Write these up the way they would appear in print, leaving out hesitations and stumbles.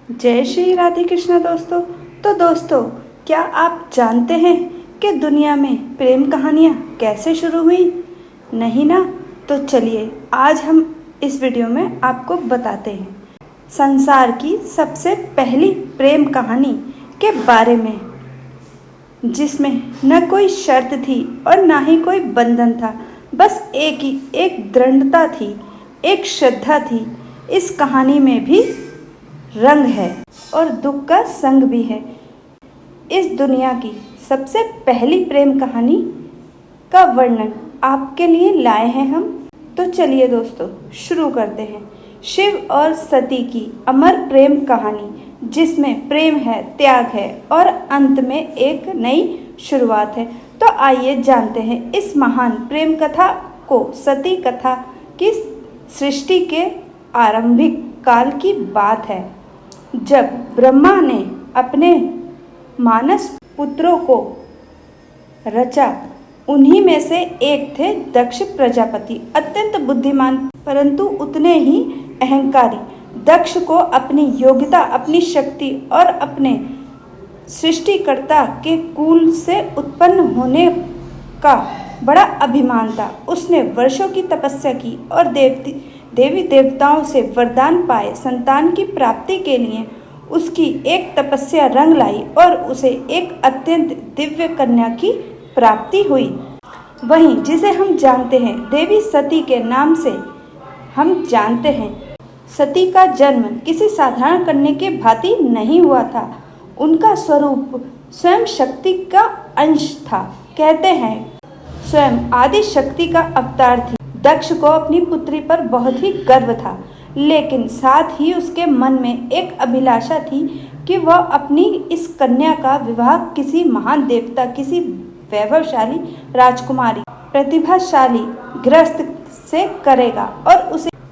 जय श्री राधे कृष्णा दोस्तों। तो दोस्तों, क्या आप जानते हैं कि दुनिया में प्रेम कहानियाँ कैसे शुरू हुई? नहीं ना? तो चलिए आज हम इस वीडियो में आपको बताते हैं संसार की सबसे पहली प्रेम कहानी के बारे में, जिसमें न कोई शर्त थी और ना ही कोई बंधन था। बस एक दृढ़ता थी, एक श्रद्धा थी। इस कहानी में भी रंग है और दुख का संग भी है। इस दुनिया की सबसे पहली प्रेम कहानी का वर्णन आपके लिए लाए हैं हम। तो चलिए दोस्तों शुरू करते हैं शिव और सती की अमर प्रेम कहानी, जिसमें प्रेम है, त्याग है और अंत में एक नई शुरुआत है। तो आइए जानते हैं इस महान प्रेम कथा को। सती कथा की सृष्टि के आरंभिक काल की बात है, जब ब्रह्मा ने अपने मानस पुत्रों को रचा। उन्हीं में से एक थे दक्ष प्रजापति, अत्यंत बुद्धिमान परंतु उतने ही अहंकारी। दक्ष को अपनी योग्यता, अपनी शक्ति और अपने सृष्टिकर्ता के कुल से उत्पन्न होने का बड़ा अभिमान था। उसने वर्षों की तपस्या की और देवी देवताओं से वरदान पाए। संतान की प्राप्ति के लिए उसकी एक तपस्या रंग लाई और उसे एक अत्यंत दिव्य कन्या की प्राप्ति हुई। वहीं जिसे हम जानते हैं देवी सती के नाम से हम जानते हैं। सती का जन्म किसी साधारण कन्या के भांति नहीं हुआ था। उनका स्वरूप स्वयं शक्ति का अंश था। कहते हैं स्वयं आदि शक्ति का अवतार थी। दक्ष को अपनी पुत्री पर बहुत ही गर्व था, लेकिन साथ ही उसके मन में एक अभिलाषा थी कि वह अपनी इस कन्या का विवाह किसी महान देवता, किसी वैभवशाली राजकुमारी, प्रतिभाशाली गृहस्थ से करेगा।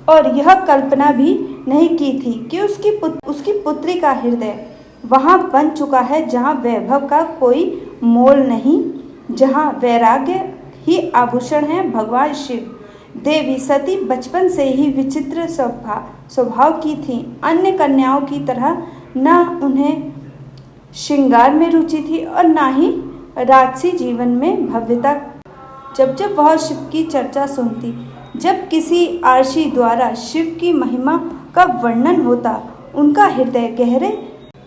और यह कल्पना भी नहीं की थी कि उसकी पुत्री का हृदय वहां बन चुका है जहां वैभव का कोई मोल नहीं, जहां वैराग्य ही आभूषण है। भगवान शिव। देवी सती बचपन से ही विचित्र स्वभाव की थी। अन्य कन्याओं की तरह न उन्हें श्रृंगार में रुचि थी और न ही राजसी जीवन में भव्यता। जब वह शिव की चर्चा सुनती, जब किसी आर्षी द्वारा शिव की महिमा का वर्णन होता, उनका हृदय गहरे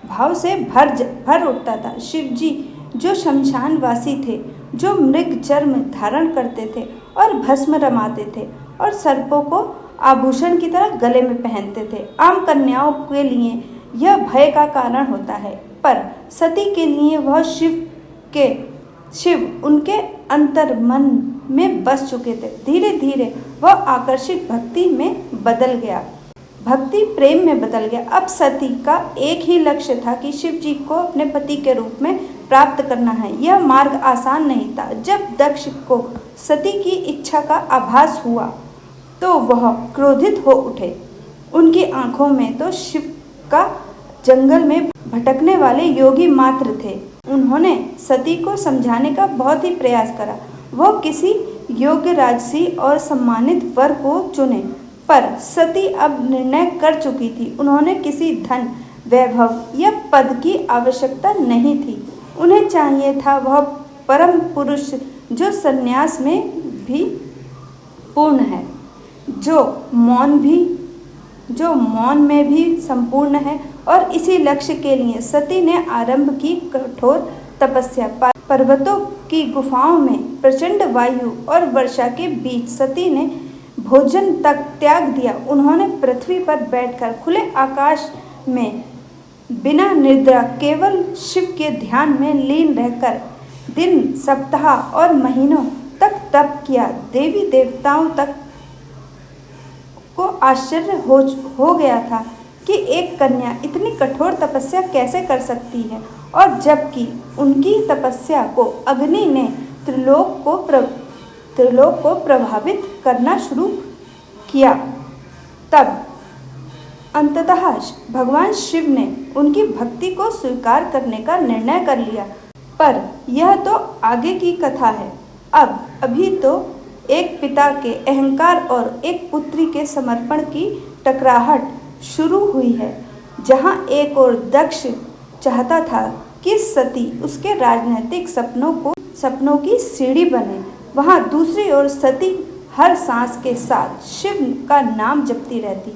भाव से भर उठता था। शिव जी जो शमशानवासी थे, जो मृग चर्म धारण करते थे और भस्म रमाते थे और सर्पों को आभूषण की तरह गले में पहनते थे, आम कन्याओं के लिए यह भय का कारण होता है, पर सती के लिए वह शिव उनके अंतर मन में बस चुके थे। धीरे धीरे वह आकर्षित भक्ति में बदल गया, भक्ति प्रेम में बदल गया। अब सती का एक ही लक्ष्य था कि शिव जी को अपने पति के रूप में प्राप्त करना है। यह मार्ग आसान नहीं था। जब दक्ष को सती की इच्छा का आभास हुआ तो वह क्रोधित हो उठे। उनकी आंखों में तो शिव का जंगल में भटकने वाले योगी मात्र थे। उन्होंने सती को समझाने का बहुत ही प्रयास करा। वह किसी योग्य राजसी और सम्मानित वर को चुने, पर सती अब निर्णय कर चुकी थी। उन्होंने किसी धन, वैभव या पद की आवश्यकता नहीं थी। उन्हें चाहिए था वह परम पुरुष जो संन्यास में भी पूर्ण है, जो मौन में भी संपूर्ण है। और इसी लक्ष्य के लिए सती ने आरंभ की कठोर तपस्या। पर्वतों की गुफाओं में प्रचंड वायु और वर्षा के बीच सती ने भोजन तक त्याग दिया। उन्होंने पृथ्वी पर बैठकर खुले आकाश में बिना निद्रा केवल शिव के ध्यान में लीन रहकर दिन, सप्ताह और महीनों तक तप किया। देवी देवताओं तक को आश्चर्य हो गया था कि एक कन्या इतनी कठोर तपस्या कैसे कर सकती है, और जबकि उनकी तपस्या को अग्नि ने त्रिलोक को प्रभावित करना शुरू किया। तब अंततः भगवान शिव ने उनकी भक्ति को स्वीकार करने का निर्णय कर लिया। पर यह तो आगे की कथा है। अभी तो एक पिता के अहंकार और एक पुत्री के समर्पण की टकराहट शुरू हुई है। जहाँ एक और दक्ष चाहता था कि सती उसके राजनीतिक सपनों की सीढ़ी बने, वहाँ दूसरी ओर सती हर सांस के साथ शिव का नाम जपती रहती।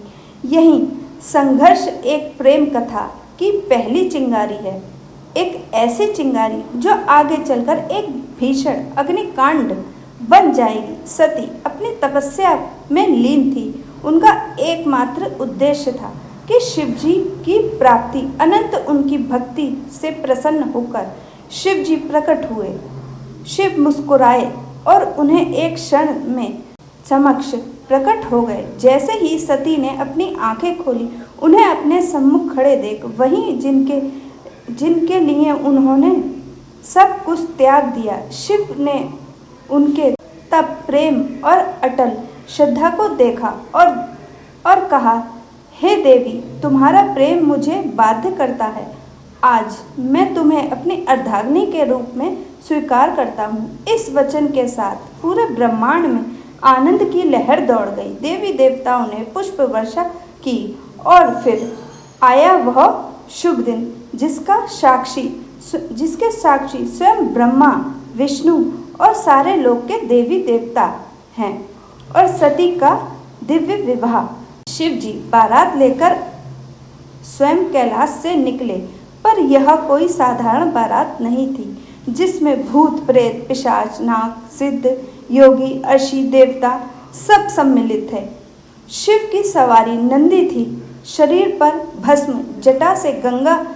यही संघर्ष एक प्रेम कथा की पहली चिंगारी है, एक ऐसी चिंगारी जो आगे चलकर एक भीषण अग्निकांड बन जाएगी। सती अपनी तपस्या में लीन थी। उनका एकमात्र उद्देश्य था कि शिवजी की प्राप्ति। अनंत उनकी भक्ति से प्रसन्न होकर शिवजी प्रकट हुए। शिव मुस्कुराए और उन्हें एक क्षण में समक्ष प्रकट हो गए। जैसे ही सती ने अपनी आंखें खोली, उन्हें अपने सम्मुख खड़े देख वहीं जिनके लिए उन्होंने सब कुछ त्याग दिया, शिव ने उनके तप, प्रेम और अटल श्रद्धा को देखा और कहा, हे देवी, तुम्हारा प्रेम मुझे बाध्य करता है। आज मैं तुम्हें अपनी अर्धांगिनी के रूप में स्वीकार करता हूँ। इस वचन के साथ पूरे ब्रह्मांड में आनंद की लहर दौड़ गई। देवी देवताओं ने पुष्प वर्षा की और फिर आया वह शुभ दिन जिसके साक्षी स्वयं ब्रह्मा, विष्णु और सारे लोक के देवी देवता हैं, और सती का दिव्य विवाह। शिवजी बारात लेकर स्वयं कैलाश से निकले, पर यह कोई साधारण बारात नहीं थी जिसमें भूत, प्रेत, पिशाच, नाग, सिद्ध, योगी, अर्षि, देवता सब सम्मिलित थे। शिव की सवारी नंदी थी, शरीर पर भस्म, जटा से गंगा,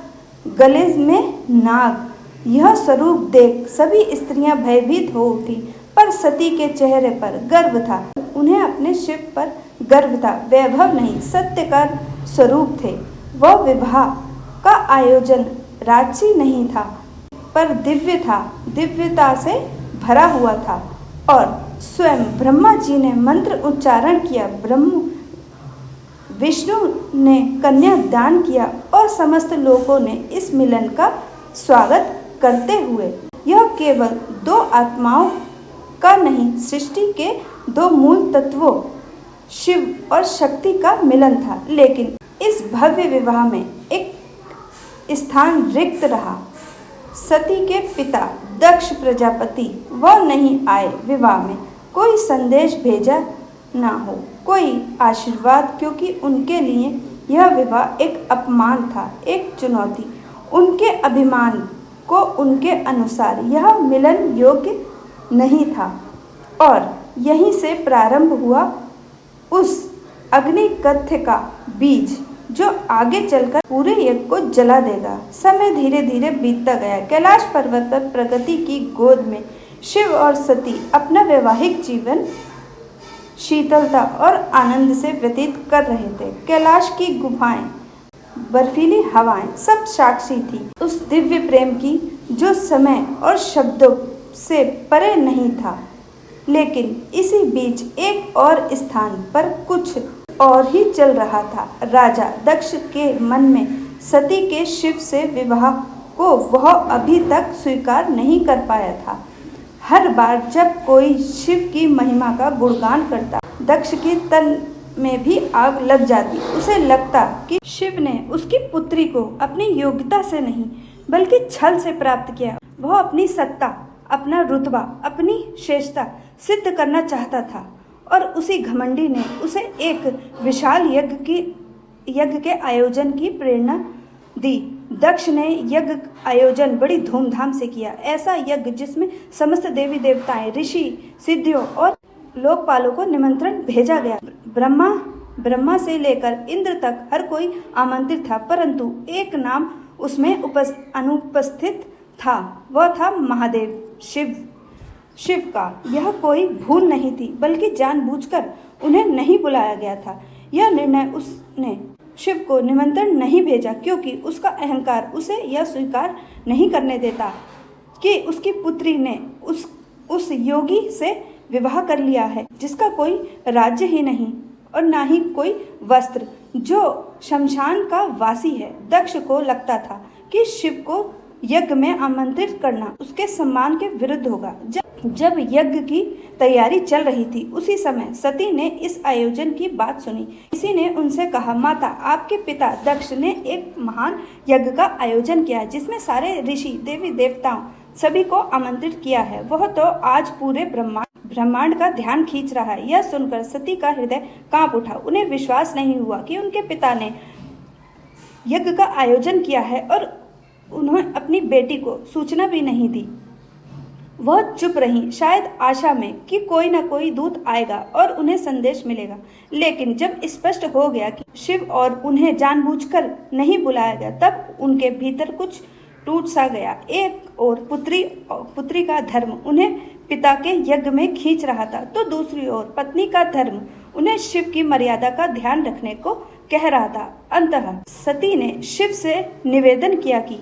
गले में नाग। यह स्वरूप देख सभी स्त्रियां भयभीत हो उठी, पर सती के चेहरे पर गर्व था। उन्हें अपने शिव पर गर्व था, वैभव नहीं, सत्य का स्वरूप थे। वह विवाह का आयोजन राजसी नहीं था, पर दिव्य था, दिव्यता से भरा हुआ था। और स्वयं ब्रह्मा जी ने मंत्र उच्चारण किया, विष्णु ने कन्या दान किया और समस्त लोगों ने इस मिलन का स्वागत करते हुए। यह केवल दो आत्माओं का नहीं, सृष्टि के दो मूल तत्वों शिव और शक्ति का मिलन था। लेकिन इस भव्य विवाह में एक स्थान रिक्त रहा। सती के पिता दक्ष प्रजापति वह नहीं आए। विवाह में कोई संदेश भेजा ना हो, कोई आशीर्वाद, क्योंकि उनके लिए यह विवाह एक अपमान था, एक चुनौती। उनके अभिमान को उनके अनुसार यह मिलन योग्य नहीं था। और यहीं से प्रारंभ हुआ उस अग्निकथ्य का बीज जो आगे चलकर पूरे यज्ञ को जला देगा। समय धीरे धीरे बीतता गया। कैलाश पर्वत पर प्रकृति की गोद में शिव और सती अपना वैवाहिक जीवन शीतलता और आनंद से व्यतीत कर रहे थे। कैलाश की गुफाएं, बर्फीली हवाएं सब साक्षी थी उस दिव्य प्रेम की जो समय और शब्दों से परे नहीं था। लेकिन इसी बीच एक और स्थान पर कुछ और ही चल रहा था। राजा दक्ष के मन में सती के शिव से विवाह को वह अभी तक स्वीकार नहीं कर पाया था। हर बार जब कोई शिव की महिमा का गुणगान करता, दक्ष की तन में भी आग लग जाती। उसे लगता कि शिव ने उसकी पुत्री को अपनी योग्यता से नहीं बल्कि छल से प्राप्त किया। वह अपनी सत्ता, अपना रुतबा, अपनी श्रेष्ठता सिद्ध करना चाहता था और उसी घमंडी ने उसे एक विशाल यज्ञ के आयोजन की प्रेरणा दी। दक्ष ने यज्ञ आयोजन बड़ी धूमधाम से किया। ऐसा यज्ञ जिसमें समस्त देवी देवताएं, ऋषि, सिद्धियों और लोकपालों को निमंत्रण भेजा गया। ब्रह्मा से लेकर इंद्र तक हर कोई आमंत्रित था, परंतु एक नाम उसमें अनुपस्थित था। वह था महादेव शिव का। यह कोई भूल नहीं थी, बल्कि जानबूझकर उन्हें नहीं बुलाया गया था। यह निर्णय उसने शिव को निमंत्रण नहीं भेजा क्योंकि उसका अहंकार उसे यह स्वीकार नहीं करने देता कि उसकी पुत्री ने उस योगी से विवाह कर लिया है जिसका कोई राज्य ही नहीं और ना ही कोई वस्त्र, जो शमशान का वासी है। दक्ष को लगता था कि शिव को यज्ञ में आमंत्रित करना उसके सम्मान के विरुद्ध होगा। जब यज्ञ की तैयारी चल रही थी उसी समय सती ने इस आयोजन की बात सुनी। किसी ने उनसे कहा, माता, आपके पिता दक्ष ने एक महान यज्ञ का आयोजन किया है जिसमें सारे ऋषि, देवी देवताओं सभी को आमंत्रित किया है। वह तो आज पूरे ब्रह्मांड का ध्यान खींच रहा है। यह सुनकर सती का हृदय कांप उठा। उन्हें विश्वास नहीं हुआ कि उनके पिता ने यज्ञ का आयोजन किया है और उन्होंने अपनी बेटी को सूचना भी नहीं दी। वह चुप रही, शायद आशा में कि कोई न कोई दूत आएगा और उन्हें संदेश मिलेगा। लेकिन जब स्पष्ट हो गया कि शिव और उन्हें जानबूझकर नहीं बुलाया गया, तब उनके भीतर कुछ टूट सा गया। एक और पुत्री का धर्म उन्हें पिता के यज्ञ में खींच रहा था, तो दूसरी ओर पत्नी का धर्म उन्हें शिव की मर्यादा का ध्यान रखने को कह रहा था। अंततः सती ने शिव से निवेदन किया कि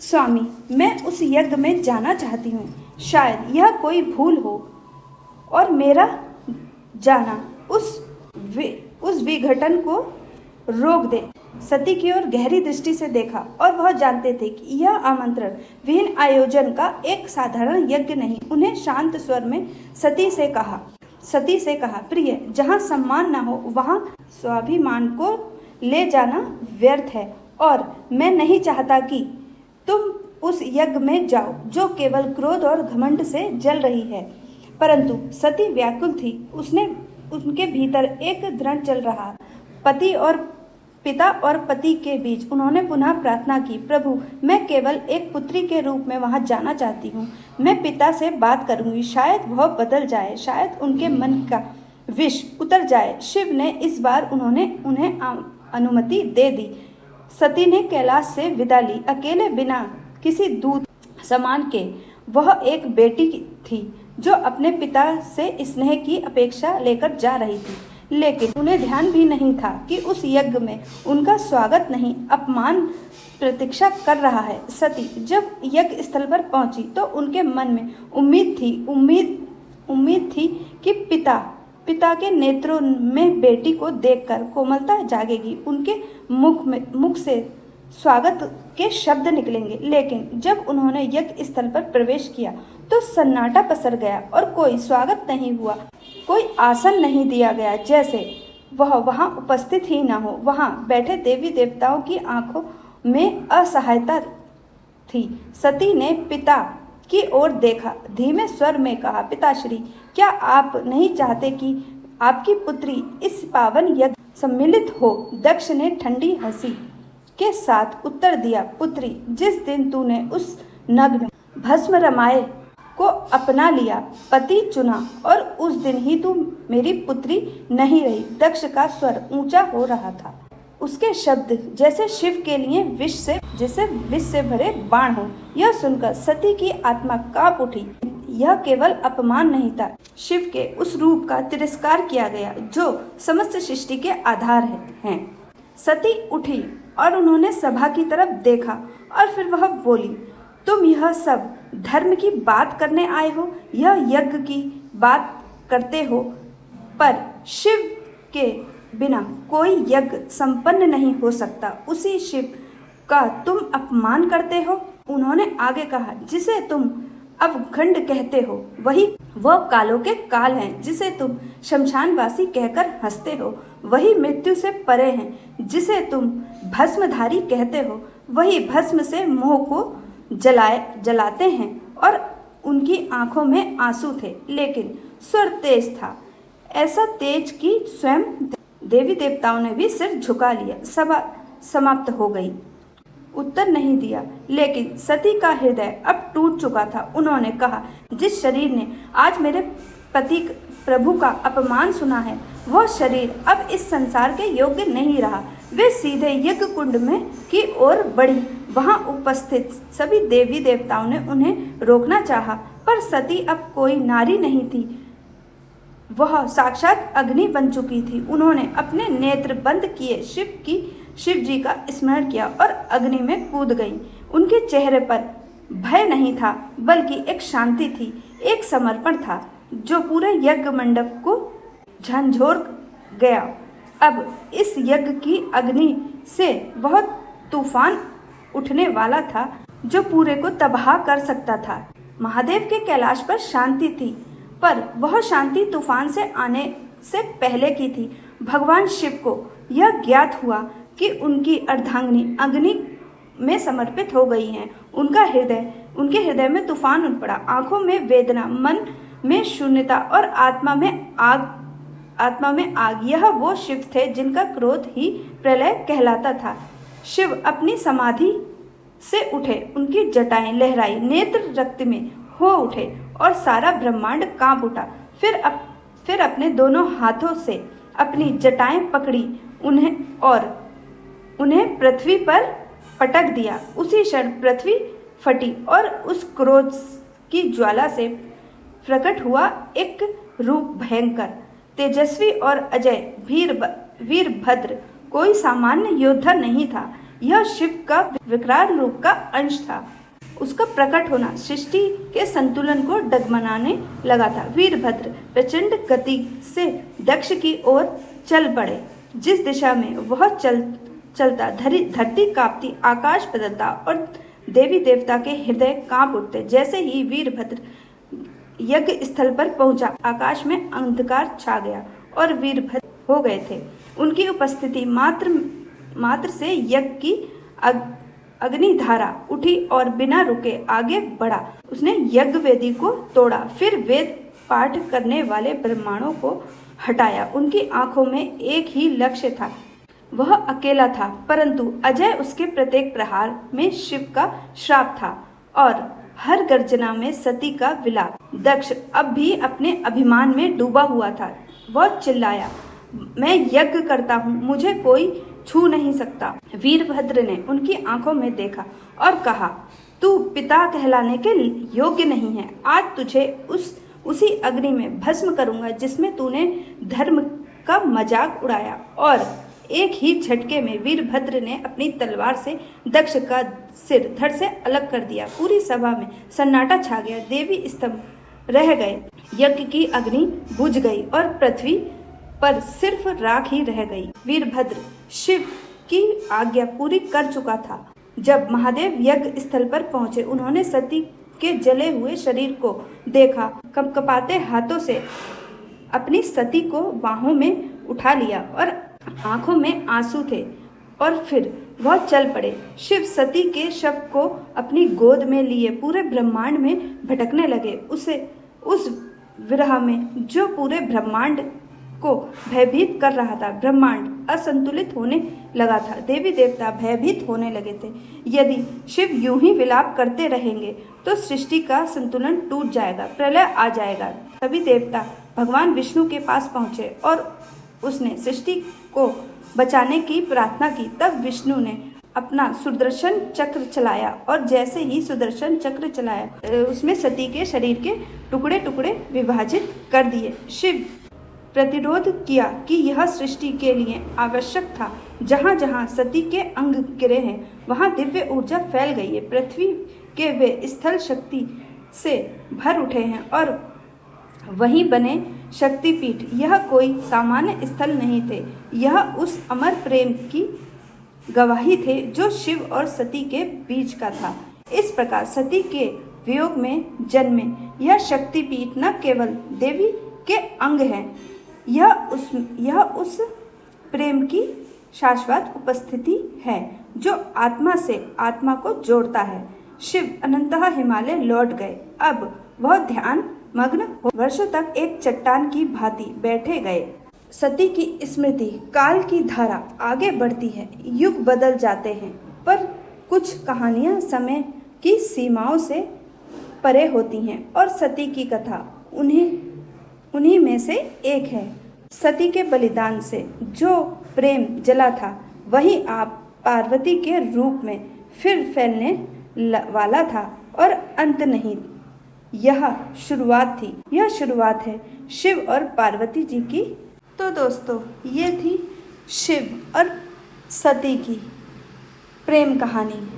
स्वामी, मैं उस यज्ञ में जाना चाहती हूँ। शायद यह कोई भूल हो और मेरा जाना उस विघटन को रोक दे। सती की ओर गहरी दृष्टि से देखा और वह जानते थे कि यह आमंत्रण विहीन आयोजन का एक साधारण यज्ञ नहीं। उन्हें शांत स्वर में सती से कहा, प्रिय, जहाँ सम्मान न हो वहाँ स्वाभिमान को ले जाना व्यर्थ है और मैं नहीं चाहता कि तुम उस यज्ञ में जाओ जो केवल क्रोध और घमंड से जल रही है। परंतु सती व्याकुल थी। उनके भीतर एक दृढ़ चल रहा पिता और पति के बीच। उन्होंने पुनः प्रार्थना की, प्रभु, मैं केवल एक पुत्री के रूप में वहां जाना चाहती हूँ। मैं पिता से बात करूंगी, शायद वह बदल जाए, शायद उनके मन का विष उतर जाए। शिव ने इस बार उन्हें अनुमति दे दी। सती ने कैलाश से विदा ली, अकेले, बिना किसी दूत समान के। वह एक बेटी थी जो अपने पिता से स्नेह की अपेक्षा लेकर जा रही थी, लेकिन उन्हें ध्यान भी नहीं था कि उस यज्ञ में उनका स्वागत नहीं, अपमान प्रतीक्षा कर रहा है। सती जब यज्ञ स्थल पर पहुंची तो उनके मन में उम्मीद थी कि पिता के नेत्रों में बेटी को देखकर कोमलता जागेगी, उनके मुख से स्वागत के शब्द निकलेंगे। लेकिन जब उन्होंने यज्ञ स्थल पर प्रवेश किया तो सन्नाटा पसर गया और कोई स्वागत नहीं हुआ, कोई आसन नहीं दिया गया, जैसे वह वहां उपस्थित ही न हो। वहां बैठे देवी देवताओं की आंखों में असहायता थी। सती ने पिता की ओर देखा, धीमे स्वर में कहा, पिताश्री, क्या आप नहीं चाहते कि आपकी पुत्री इस पावन यज्ञ सम्मिलित हो? दक्ष ने ठंडी हंसी के साथ उत्तर दिया, पुत्री, जिस दिन तूने उस नग्न भस्म रमाए को अपना लिया, पति चुना, और उस दिन ही तू मेरी पुत्री नहीं रही। दक्ष का स्वर ऊंचा हो रहा था, उसके शब्द जैसे शिव के लिए विष से भरे बाण हो। यह सुनकर सती की आत्मा कांप उठी। यह केवल अपमान नहीं था, शिव के उस रूप का तिरस्कार किया गया जो समस्त सृष्टि के आधार हैं। सती उठी और उन्होंने सभा की तरफ देखा और फिर वह बोली, तुम यह सब धर्म की बात करने आए हो, यह यज्ञ की बात करते हो, पर शिव के बिना कोई यज्ञ संपन्न नहीं हो सकता। उसी शिव का तुम अपमान करते हो। उन्होंने आगे कहा, जिसे तुम अवखंड कहते हो वह कालों के काल हैं, जिसे तुम शमशानवासी कहकर हंसते हो वही मृत्यु से परे हैं। जिसे तुम भस्मधारी कहते हो वही भस्म से मोह को जलाते हैं। और उनकी आंखों में आंसू थे, लेकिन स्वर तेज था, ऐसा तेज कि स्वयं देवी देवताओं ने भी सिर झुका लिया। सभा समाप्त हो गई। उत्तर नहीं दिया, लेकिन सती का हृदय अब टूट चुका था। उन्होंने कहा, जिस शरीर ने आज मेरे पति प्रभु का अपमान सुना है, वह शरीर अब इस संसार के योग्य नहीं रहा। वे सीधे यज्ञ कुंड में की ओर बढ़ी। वहां उपस्थित सभी देवी देवताओं ने उन्हें रोकना चाहा, पर सती अब कोई नारी नहीं थी, वह साक्षात अग्नि बन चुकी थी। उन्होंने अपने नेत्र बंद किए, शिव जी का स्मरण किया और अग्नि में कूद गई। उनके चेहरे पर भय नहीं था, बल्कि एक शांति थी, एक समर्पण था जो पूरे यज्ञ मंडप को झंझोर गया। अब इस यज्ञ की अग्नि से बहुत तूफान उठने वाला था जो पूरे को तबाह कर सकता था। महादेव के कैलाश पर शांति थी, पर वह शांति तूफान से आने से पहले की थी। भगवान शिव को यह ज्ञात हुआ कि उनकी अर्धांगिनी अग्नि में समर्पित हो गई हैं। उनके हृदय में तूफान उठ पड़ा। आंखों में वेदना, मन में शून्यता और आत्मा में आग। यह वो शिव थे जिनका क्रोध ही प्रलय कहलाता था। शिव अपनी समाधि से उठे, उनकी जटाएं लहराई, नेत्र रक्त में हो उठे और सारा ब्रह्मांड कांप उठा। फिर अपने दोनों हाथों से अपनी जटाएं पकड़ी उन्हें पृथ्वी पर पटक दिया। उसी क्षण पृथ्वी फटी और उस क्रोध की ज्वाला से प्रकट हुआ एक रूप भयंकर, तेजस्वी और अजय वीरभद्र कोई सामान्य योद्धा नहीं था। यह शिव का विकराल रूप का अंश था। उसका प्रकट होना सृष्टि के संतुलन को डगमगाने लगा था। वीरभद्र प्रचंड गति से दक्ष की ओर चल पड़े। जिस दिशा में वह चलता धरती कांपती, आकाश बदलता और देवी देवता के हृदय कांप उठते। जैसे ही वीरभद्र यज्ञ स्थल पर पहुंचा, आकाश में अंधकार छा गया और वीरभद्र हो गए थे। उनकी उपस्थिति मात्र से यज्ञ की अग्निधारा उठी और बिना रुके आगे बढ़ा। उसने यज्ञ वेदी को तोड़ा, फिर वेद पाठ करने वाले ब्राह्मणों को हटाया। उनकी आंखों में एक ही लक्ष्य था, वह अकेला था, परंतु अजय उसके प्रत्येक प्रहार में शिव का श्राप था और हर गर्जना में सती का विलाप। दक्ष अब भी अपने अभिमान में डूबा हुआ था। वह चिल्लाया, मैं यज्ञ करता हूँ, मुझे कोई छू नहीं सकता। वीरभद्र ने उनकी आंखों में देखा और कहा, तू पिता कहलाने के योग्य नहीं है। आज तुझे उसी अग्नि में भस्म करूंगा जिसमें तूने धर्म का मजाक उड़ाया। और एक ही झटके में वीरभद्र ने अपनी तलवार से दक्ष का सिर धड़ से अलग कर दिया। पूरी सभा में सन्नाटा छा गया। देवी स्तंभ रह गए, यज्ञ की अग्नि बुझ गई और पृथ्वी पर सिर्फ राख ही रह गई। वीरभद्र शिव की आज्ञा पूरी कर चुका था। जब महादेव यज्ञ स्थल पर पहुंचे, उन्होंने सती के जले हुए शरीर को देखा। कपकपाते हाथों से अपनी सती को बाहों में उठा लिया और आंखों में आंसू थे और फिर वह चल पड़े। शिव सती के शव को अपनी गोद में लिए पूरे ब्रह्मांड में भटकने लगे। उस विरह में जो पूरे ब्रह्मांड को भयभीत कर रहा था, ब्रह्मांड असंतुलित होने लगा था। देवी देवता भयभीत होने लगे थे। यदि शिव यूं ही विलाप करते रहेंगे तो सृष्टि का संतुलन टूट जाएगा, प्रलय आ जाएगा। सभी देवता भगवान विष्णु के पास पहुंचे और उसने सृष्टि को बचाने की प्रार्थना की। तब विष्णु ने अपना सुदर्शन चक्र चलाया और जैसे ही सुदर्शन चक्र चलाया, उसमें सती के शरीर के टुकड़े टुकड़े विभाजित कर दिए। शिव प्रतिरोध किया कि यह सृष्टि के लिए आवश्यक था। जहाँ जहाँ सती के अंग गिरे हैं, वहाँ दिव्य ऊर्जा फैल गई है। पृथ्वी के वे स्थल शक्ति से भर उठे हैं और वहीं बने शक्तिपीठ यह कोई सामान्य स्थल नहीं थे। यह उस अमर प्रेम की गवाही थे जो शिव और सती के बीच का था। इस प्रकार सती के वियोग में जन्मे यह शक्तिपीठ न केवल देवी के अंग हैं, यह उस प्रेम की शाश्वत उपस्थिति है जो आत्मा से आत्मा को जोड़ता है। शिव अनंतः हिमालय लौट गए। अब वह ध्यान मग्न वर्षों तक एक चट्टान की भांति बैठे गए। सती की स्मृति काल की धारा आगे बढ़ती है, युग बदल जाते हैं, पर कुछ कहानियां समय की सीमाओं से परे होती हैं और सती की कथा उन्हीं में से एक है। सती के बलिदान से जो प्रेम जला था, वही आप पार्वती के रूप में फिर फैलने वाला था और अंत नहीं। यह शुरुआत थी, यह शुरुआत है शिव और पार्वती जी की। तो दोस्तों, ये थी शिव और सती की प्रेम कहानी।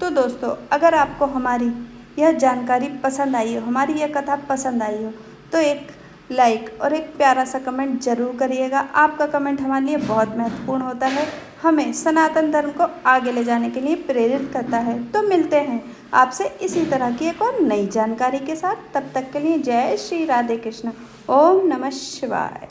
तो दोस्तों, अगर आपको हमारी यह जानकारी पसंद आई हो, हमारी यह कथा पसंद आई हो, तो एक लाइक और एक प्यारा सा कमेंट जरूर करिएगा। आपका कमेंट हमारे लिए बहुत महत्वपूर्ण होता है। हमें सनातन धर्म को आगे ले जाने के लिए प्रेरित करता है। तो मिलते हैं आपसे इसी तरह की एक और नई जानकारी के साथ। तब तक के लिए जय श्री राधे कृष्ण। ओम नमः शिवाय।